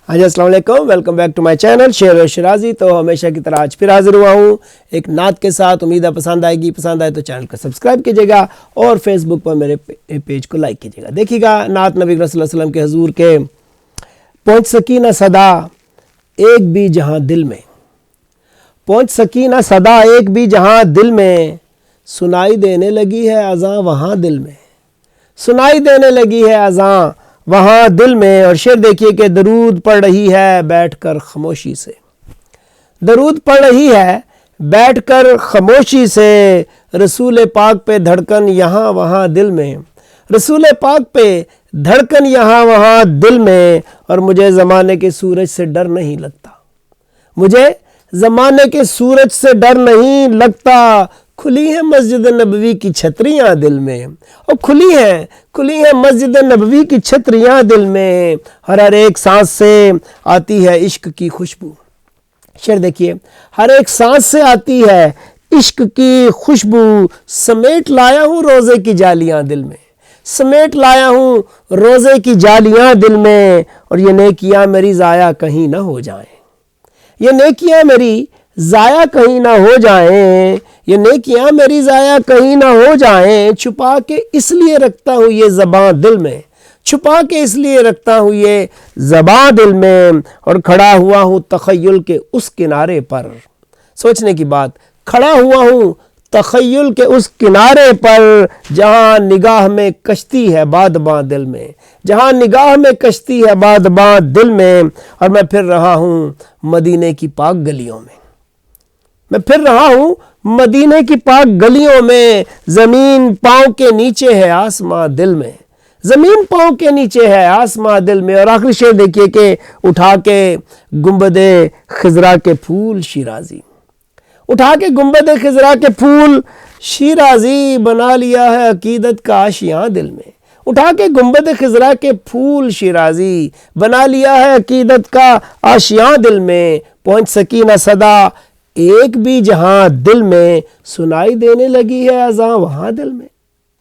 हाँ जी, अस्सलाम वालेकुम, welcome back to my channel Sher Shirazi. तो हमेशा की तरह आज फिर हाजिर हुआ हूँ एक नात के साथ। उम्मीद है पसंद आएगी। पसंद आए तो चैनल को सब्सक्राइब कीजिएगा और फेसबुक पर मेरे पेज को लाइक कीजिएगा। देखिएगा नात नबी सल्लल्लाहु अलैहि वसल्लम के हुजूर के पहुँच सकी ना सदा एक भी जहाँ दिल में, पहुँच सकी ना सदा एक भी जहाँ दिल में, सुनाई देने लगी है अज़ां वहाँ दिल में, सुनाई देने लगी है अज़ां वहाँ दिल में। और शेर देखिए कि दरूद पढ़ रही है बैठकर खामोशी से, दरूद पढ़ रही है बैठकर खामोशी से, रसूल पाक पे धड़कन यहाँ वहाँ दिल में, रसूल पाक पे धड़कन यहाँ वहाँ दिल में। और मुझे ज़माने के सूरज से डर नहीं लगता, मुझे ज़माने के सूरज से डर नहीं लगता। खुली है मस्जिद नबवी की छतरियाँ दिल में, और खुली है मस्जिद नबवी की छतरियाँ दिल में। हर एक सांस से आती है इश्क की खुशबू। शेर देखिए, हर एक सांस से आती है इश्क की खुशबू। समेट लाया हूँ रोज़े की जालियाँ दिल में, समेट लाया हूँ रोज़े की जालियाँ दिल में। और ये नेकियाँ मेरी ज़ाया कहीं ना हो जाएं, ये नेकियां मेरी ज़ाया कहीं ना हो जाएं, ये नेकियां मेरी ज़ाया कहीं ना हो जाएं। छुपा के इसलिए रखता हूँ ये ज़बां दिल में, छुपा के इसलिए रखता हूँ ये ज़बां दिल में। और खड़ा हुआ हूँ तख़य्युल के उस किनारे पर, सोचने की बात, खड़ा हुआ हूँ तख़य्युल के उस किनारे पर, जहाँ निगाह में कश्ती है बादबां दिल में, जहाँ निगाह में कश्ती है बादबां दिल में। और मैं फिर रहा हूँ मदीने की पाक गलियों में, मैं फिर रहा हूँ मदीने की पाक गलियों में। ज़मीन पाँव के नीचे है आसमां दिल में, ज़मीन पाँव के नीचे है आसमां दिल में। और आखिरी शेर देखिए कि उठा के गुंबदे खिज़रा के फूल शिराजी, उठा के गुंबद खिज़रा के फूल शिराजी, बना लिया है अकीदत का आशियाँ दिल में, उठा के गुंबद खिज़रा के फूल शिराजी, बना लिया है अकीदत का आशियाँ दिल में। पहुँच सकी ना सदा एक भी जहाँ दिल में, सुनाई देने लगी है अज़ां वहाँ दिल में।